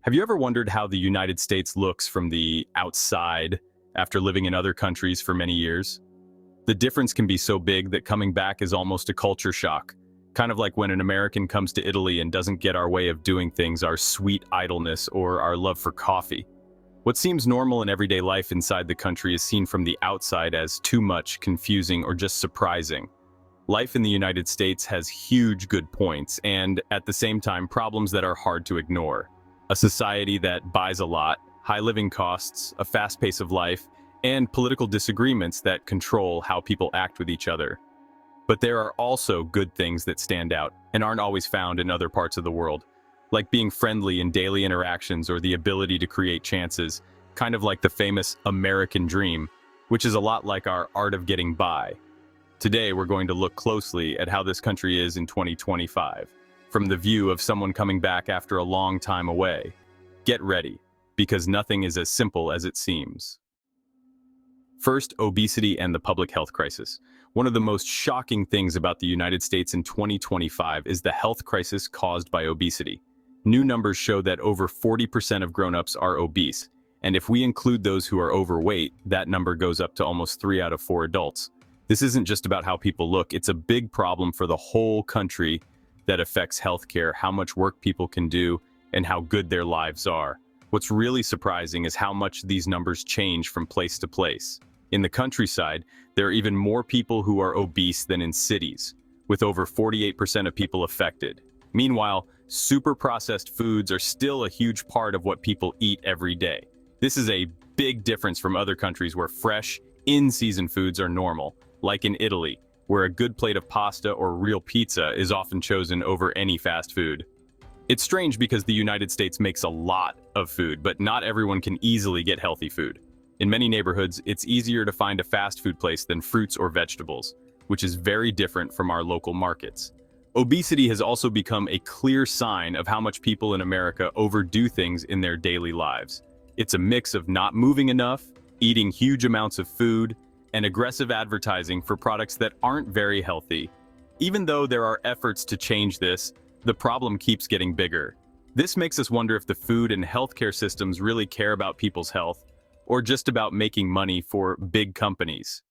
Have you ever wondered how the United States looks from the outside after living in other countries for many years? The difference can be so big that coming back is almost a culture shock. Kind of like when an American comes to Italy and doesn't get our way of doing things, our sweet idleness, or our love for coffee. What seems normal in everyday life inside the country is seen from the outside as too much, confusing, or just surprising. Life in the United States has huge good points and, at the same time, problems that are hard to ignore. A society that buys a lot, high living costs, a fast pace of life, and political disagreements that control how people act with each other. But there are also good things that stand out and aren't always found in other parts of the world, like being friendly in daily interactions or the ability to create chances, kind of like the famous American dream, which is a lot like our art of getting by. Today, we're going to look closely at how this country is in 2025, from the view of someone coming back after a long time away. Get ready, because nothing is as simple as it seems. First, obesity and the public health crisis. One of the most shocking things about the United States in 2025 is the health crisis caused by obesity. New numbers show that over 40% of grown-ups are obese, and if we include those who are overweight, that number goes up to almost 3 out of 4 adults. This isn't just about how people look, it's a big problem for the whole country that affects healthcare, how much work people can do, and how good their lives are. What's really surprising is how much these numbers change from place to place. In the countryside, there are even more people who are obese than in cities, with over 48% of people affected. Meanwhile, super processed foods are still a huge part of what people eat every day. This is a big difference from other countries where fresh, in-season foods are normal, like in Italy, where a good plate of pasta or real pizza is often chosen over any fast food. It's strange because the United States makes a lot of food, but not everyone can easily get healthy food. In many neighborhoods, it's easier to find a fast food place than fruits or vegetables, which is very different from our local markets. Obesity has also become a clear sign of how much people in America overdo things in their daily lives. It's a mix of not moving enough, eating huge amounts of food, and aggressive advertising for products that aren't very healthy. Even though there are efforts to change this, the problem keeps getting bigger. This makes us wonder if the food and healthcare systems really care about people's health, or just about making money for big companies.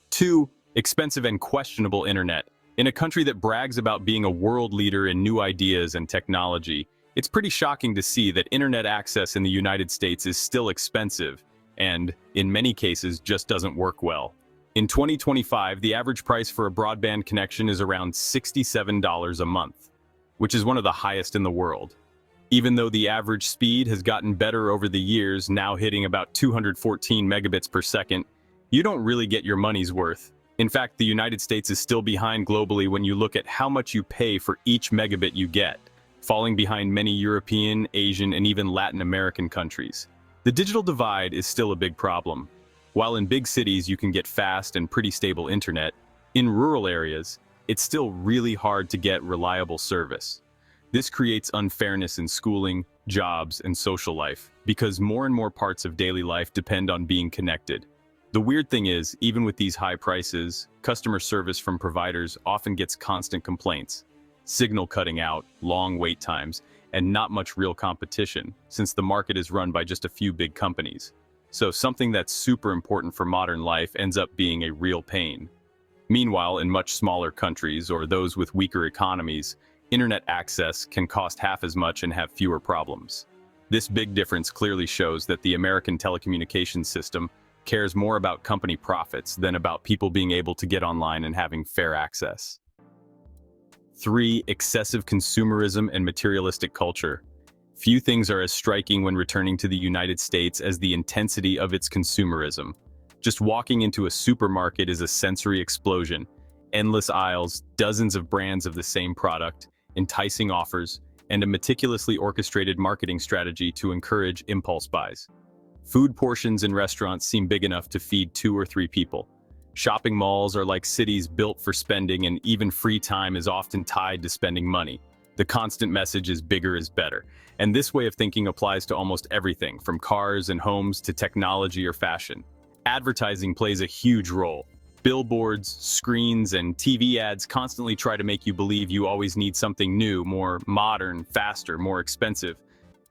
2. Expensive and questionable internet. In a country that brags about being a world leader in new ideas and technology, it's pretty shocking to see that internet access in the United States is still expensive, and, in many cases, just doesn't work well. In 2025, the average price for a broadband connection is around $67 a month, which is one of the highest in the world. Even though the average speed has gotten better over the years, now hitting about 214 megabits per second, you don't really get your money's worth. In fact, the United States is still behind globally when you look at how much you pay for each megabit you get, falling behind many European, Asian, and even Latin American countries. The digital divide is still a big problem. While in big cities you can get fast and pretty stable internet, in rural areas, it's still really hard to get reliable service. This creates unfairness in schooling, jobs, and social life, because more and more parts of daily life depend on being connected. The weird thing is, even with these high prices, customer service from providers often gets constant complaints. Signal cutting out, long wait times, and not much real competition, since the market is run by just a few big companies. So something that's super important for modern life ends up being a real pain. Meanwhile, in much smaller countries or those with weaker economies, internet access can cost half as much and have fewer problems. This big difference clearly shows that the American telecommunications system cares more about company profits than about people being able to get online and having fair access. 3. Excessive consumerism and materialistic culture. Few things are as striking when returning to the United States as the intensity of its consumerism. Just walking into a supermarket is a sensory explosion. Endless aisles, dozens of brands of the same product, enticing offers, and a meticulously orchestrated marketing strategy to encourage impulse buys. Food portions in restaurants seem big enough to feed 2 or 3 people. Shopping malls are like cities built for spending, and even free time is often tied to spending money. The constant message is bigger is better, and this way of thinking applies to almost everything, from cars and homes to technology or fashion. Advertising plays a huge role. Billboards, screens, and TV ads constantly try to make you believe you always need something new, more modern, faster, more expensive.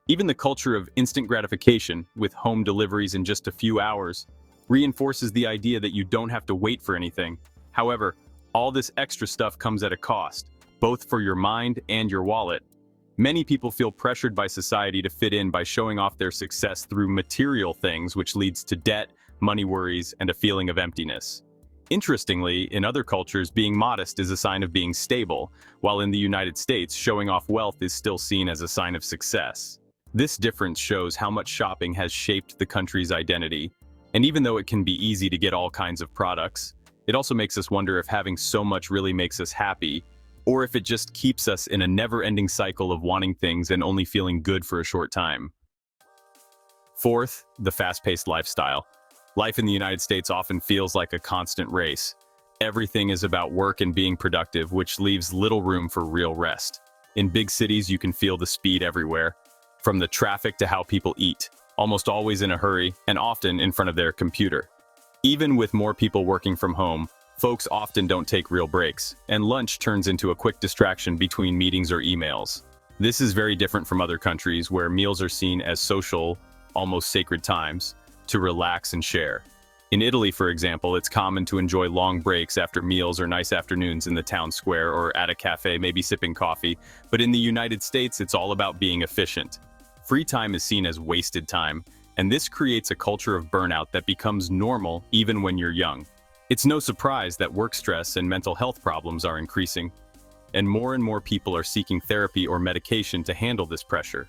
Even the culture of instant gratification, with home deliveries in just a few hours, reinforces the idea that you don't have to wait for anything. However, all this extra stuff comes at a cost, both for your mind and your wallet. Many people feel pressured by society to fit in by showing off their success through material things, which leads to debt, money worries, and a feeling of emptiness. Interestingly, in other cultures, being modest is a sign of being stable, while in the United States, showing off wealth is still seen as a sign of success. This difference shows how much shopping has shaped the country's identity, and even though it can be easy to get all kinds of products, it also makes us wonder if having so much really makes us happy, or if it just keeps us in a never-ending cycle of wanting things and only feeling good for a short time. Fourth, the fast-paced lifestyle. Life in the United States often feels like a constant race. Everything is about work and being productive, which leaves little room for real rest. In big cities, you can feel the speed everywhere, from the traffic to how people eat, almost always in a hurry and often in front of their computer. Even with more people working from home, folks often don't take real breaks, and lunch turns into a quick distraction between meetings or emails. This is very different from other countries where meals are seen as social, almost sacred times, to relax and share. In Italy, for example, it's common to enjoy long breaks after meals or nice afternoons in the town square or at a cafe, maybe sipping coffee. But in the United States, it's all about being efficient. Free time is seen as wasted time, and this creates a culture of burnout that becomes normal even when you're young. It's no surprise that work stress and mental health problems are increasing, and more people are seeking therapy or medication to handle this pressure.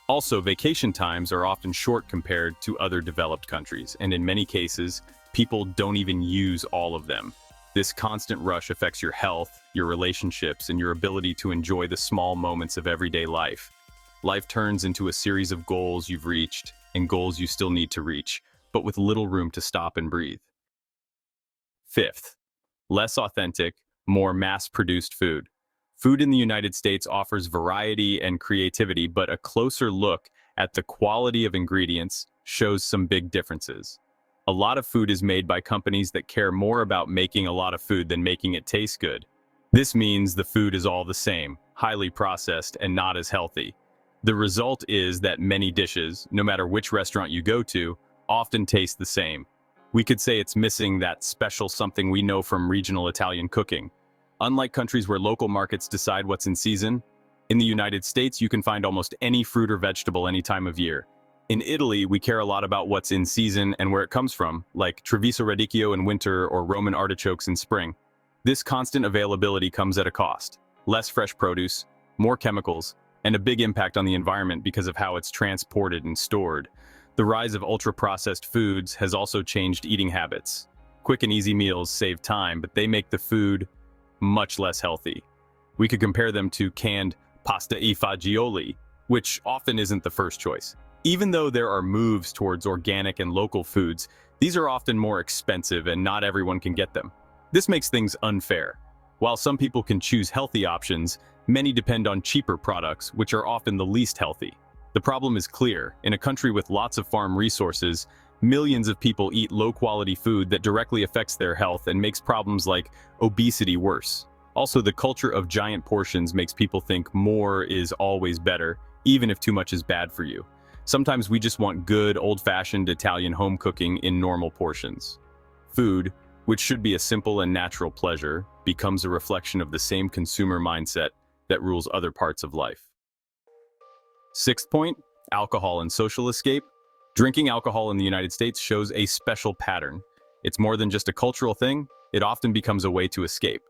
Also, vacation times are often short compared to other developed countries, and in many cases, people don't even use all of them. This constant rush affects your health, your relationships, and your ability to enjoy the small moments of everyday life. Life turns into a series of goals you've reached and goals you still need to reach, but with little room to stop and breathe. Fifth, less authentic, more mass-produced food. Food in the United States offers variety and creativity, but a closer look at the quality of ingredients shows some big differences. A lot of food is made by companies that care more about making a lot of food than making it taste good. This means the food is all the same, highly processed, and not as healthy. The result is that many dishes, no matter which restaurant you go to, often taste the same. We could say it's missing that special something we know from regional Italian cooking. Unlike countries where local markets decide what's in season, in the United States you can find almost any fruit or vegetable any time of year. In Italy, we care a lot about what's in season and where it comes from, like Treviso radicchio in winter or Roman artichokes in spring. This constant availability comes at a cost. Less fresh produce, more chemicals, and a big impact on the environment because of how it's transported and stored. The rise of ultra-processed foods has also changed eating habits. Quick and easy meals save time, but they make the food much less healthy. We could compare them to canned pasta e fagioli, which often isn't the first choice. Even though there are moves towards organic and local foods, these are often more expensive and not everyone can get them. This makes things unfair. While some people can choose healthy options, many depend on cheaper products, which are often the least healthy. The problem is clear. In a country with lots of farm resources, millions of people eat low-quality food that directly affects their health and makes problems like obesity worse. Also, the culture of giant portions makes people think more is always better, even if too much is bad for you. Sometimes we just want good, old-fashioned Italian home cooking in normal portions. Food, which should be a simple and natural pleasure, becomes a reflection of the same consumer mindset that rules other parts of life. Sixth point, alcohol and social escape. Drinking alcohol in the United States shows a special pattern. It's more than just a cultural thing, it often becomes a way to escape.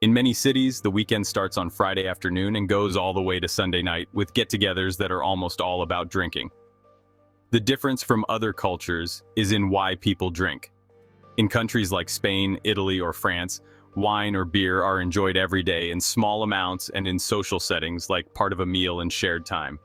In many cities, the weekend starts on Friday afternoon and goes all the way to Sunday night, with get-togethers that are almost all about drinking. The difference from other cultures is in why people drink. In countries like Spain, Italy, or France, wine or beer are enjoyed every day in small amounts and in social settings like part of a meal and shared time.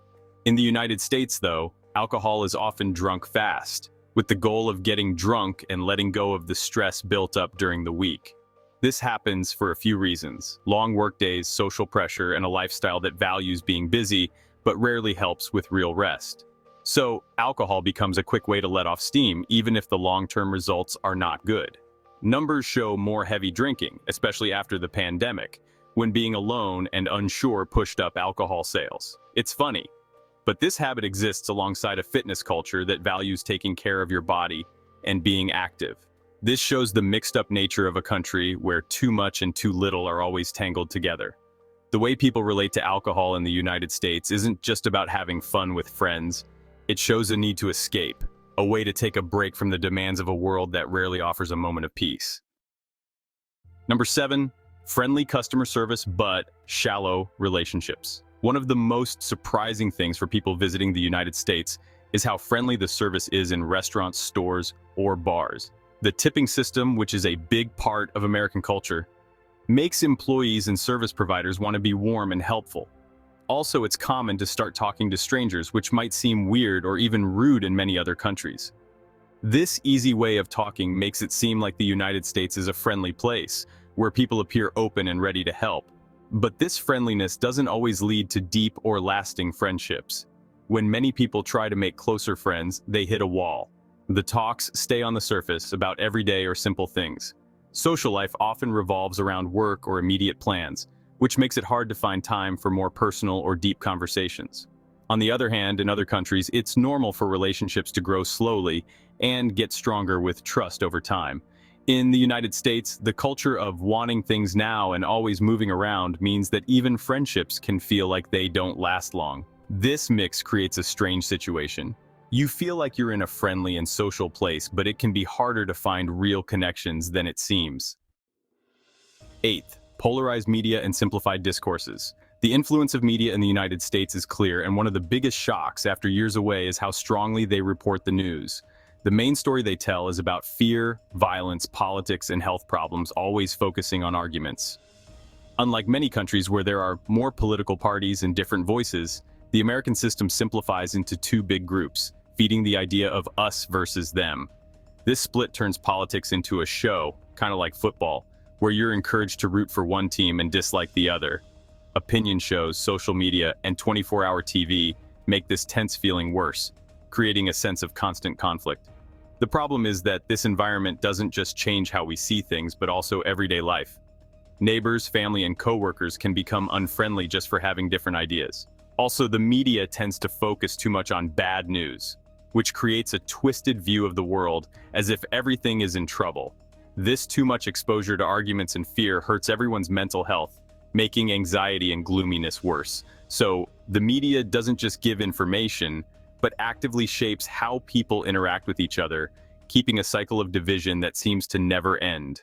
In the United States, though, alcohol is often drunk fast, with the goal of getting drunk and letting go of the stress built up during the week. This happens for a few reasons: long workdays, social pressure, and a lifestyle that values being busy, but rarely helps with real rest. So, alcohol becomes a quick way to let off steam, even if the long-term results are not good. Numbers show more heavy drinking, especially after the pandemic, when being alone and unsure pushed up alcohol sales. It's funny, But this habit exists alongside a fitness culture that values taking care of your body and being active. This shows the mixed-up nature of a country where too much and too little are always tangled together. The way people relate to alcohol in the United States isn't just about having fun with friends. It shows a need to escape, a way to take a break from the demands of a world that rarely offers a moment of peace. Number 7, friendly customer service but shallow relationships. One of the most surprising things for people visiting the United States is how friendly the service is in restaurants, stores, or bars. The tipping system, which is a big part of American culture, makes employees and service providers want to be warm and helpful. Also, it's common to start talking to strangers, which might seem weird or even rude in many other countries. This easy way of talking makes it seem like the United States is a friendly place, where people appear open and ready to help. But this friendliness doesn't always lead to deep or lasting friendships. When many people try to make closer friends, they hit a wall. The talks stay on the surface about everyday or simple things. Social life often revolves around work or immediate plans, which makes it hard to find time for more personal or deep conversations. On the other hand, in other countries, it's normal for relationships to grow slowly and get stronger with trust over time. In the United States, the culture of wanting things now and always moving around means that even friendships can feel like they don't last long. This mix creates a strange situation. You feel like you're in a friendly and social place, but it can be harder to find real connections than it seems. 8th, polarized media and simplified discourses. The influence of media in the United States is clear, and one of the biggest shocks after years away is how strongly they report the news. The main story they tell is about fear, violence, politics, and health problems, always focusing on arguments. Unlike many countries where there are more political parties and different voices, the American system simplifies into two big groups, feeding the idea of us versus them. This split turns politics into a show, kind of like football, where you're encouraged to root for one team and dislike the other. Opinion shows, social media, and 24-hour TV make this tense feeling worse, creating a sense of constant conflict. The problem is that this environment doesn't just change how we see things, but also everyday life. Neighbors, family, and coworkers can become unfriendly just for having different ideas. Also, the media tends to focus too much on bad news, which creates a twisted view of the world as if everything is in trouble. This too much exposure to arguments and fear hurts everyone's mental health, making anxiety and gloominess worse. So, the media doesn't just give information, but actively shapes how people interact with each other, keeping a cycle of division that seems to never end.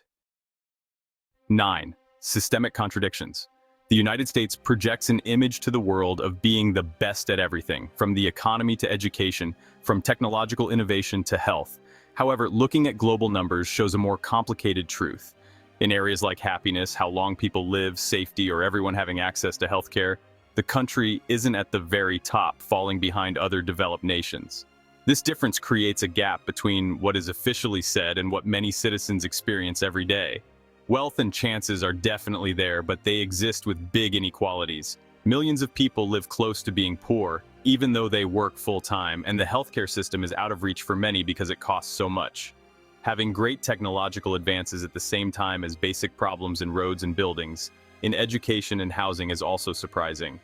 9. Systemic contradictions. The United States projects an image to the world of being the best at everything, from the economy to education, from technological innovation to health. However, looking at global numbers shows a more complicated truth. In areas like happiness, how long people live, safety, or everyone having access to healthcare, the country isn't at the very top, falling behind other developed nations. This difference creates a gap between what is officially said and what many citizens experience every day. Wealth and chances are definitely there, but they exist with big inequalities. Millions of people live close to being poor, even though they work full-time, and the healthcare system is out of reach for many because it costs so much. Having great technological advances at the same time as basic problems in roads and buildings, in education and housing is also surprising.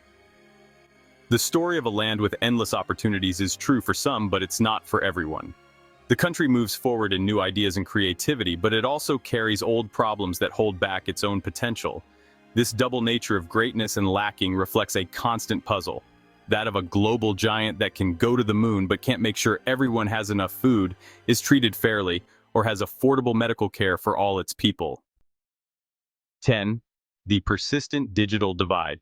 The story of a land with endless opportunities is true for some, but it's not for everyone. The country moves forward in new ideas and creativity, but it also carries old problems that hold back its own potential. This double nature of greatness and lacking reflects a constant puzzle. That of a global giant that can go to the moon but can't make sure everyone has enough food, is treated fairly, or has affordable medical care for all its people. 10. The persistent digital divide.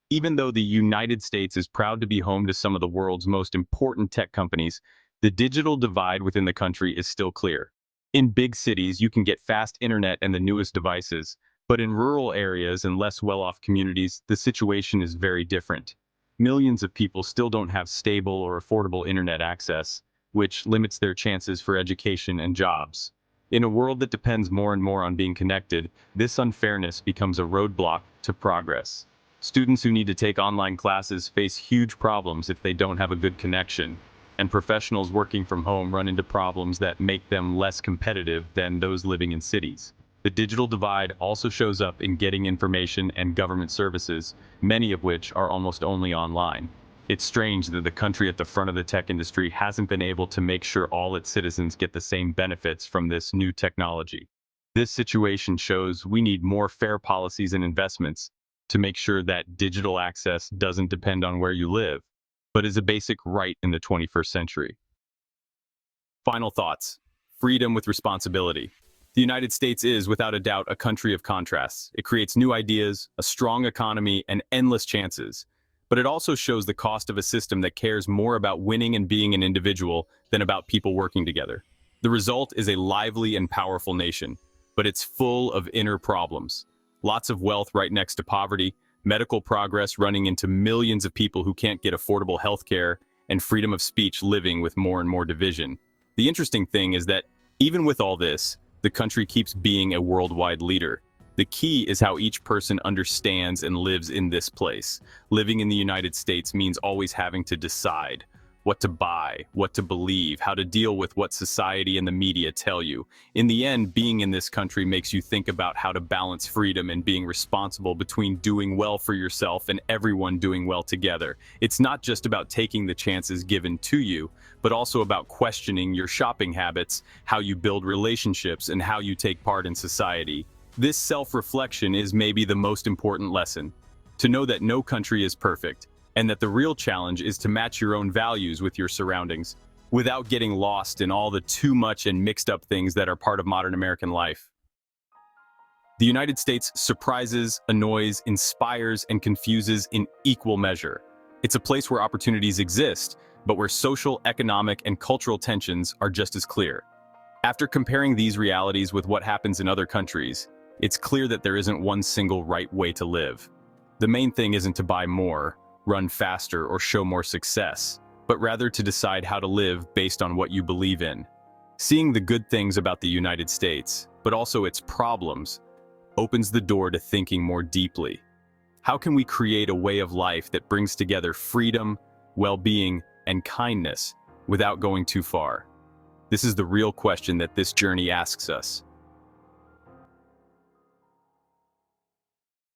Even though the United States is proud to be home to some of the world's most important tech companies, the digital divide within the country is still clear. In big cities, you can get fast internet and the newest devices, but in rural areas and less well-off communities, the situation is very different. Millions of people still don't have stable or affordable internet access, which limits their chances for education and jobs. In a world that depends more and more on being connected, this unfairness becomes a roadblock to progress. Students who need to take online classes face huge problems if they don't have a good connection, and professionals working from home run into problems that make them less competitive than those living in cities. The digital divide also shows up in getting information and government services, many of which are almost only online. It's strange that the country at the front of the tech industry hasn't been able to make sure all its citizens get the same benefits from this new technology. This situation shows we need more fair policies and investments to make sure that digital access doesn't depend on where you live, but is a basic right in the 21st century. Final thoughts. Freedom with responsibility. The United States is, without a doubt, a country of contrasts. It creates new ideas, a strong economy, and endless chances. But it also shows the cost of a system that cares more about winning and being an individual than about people working together. The result is a lively and powerful nation, but it's full of inner problems. Lots of wealth right next to poverty, medical progress running into millions of people who can't get affordable health care, and freedom of speech living with more and more division. The interesting thing is that, even with all this, the country keeps being a worldwide leader. The key is how each person understands and lives in this place. Living in the United States means always having to decide what to buy, what to believe, how to deal with what society and the media tell you. In the end, being in this country makes you think about how to balance freedom and being responsible between doing well for yourself and everyone doing well together. It's not just about taking the chances given to you, but also about questioning your shopping habits, how you build relationships, and how you take part in society. This self-reflection is maybe the most important lesson. To know that no country is perfect, and that the real challenge is to match your own values with your surroundings, without getting lost in all the too much and mixed up things that are part of modern American life. The United States surprises, annoys, inspires, and confuses in equal measure. It's a place where opportunities exist, but where social, economic, and cultural tensions are just as clear. After comparing these realities with what happens in other countries, it's clear that there isn't one single right way to live. The main thing isn't to buy more, run faster, or show more success, but rather to decide how to live based on what you believe in. Seeing the good things about the United States, but also its problems, opens the door to thinking more deeply. How can we create a way of life that brings together freedom, well-being, and kindness without going too far? This is the real question that this journey asks us.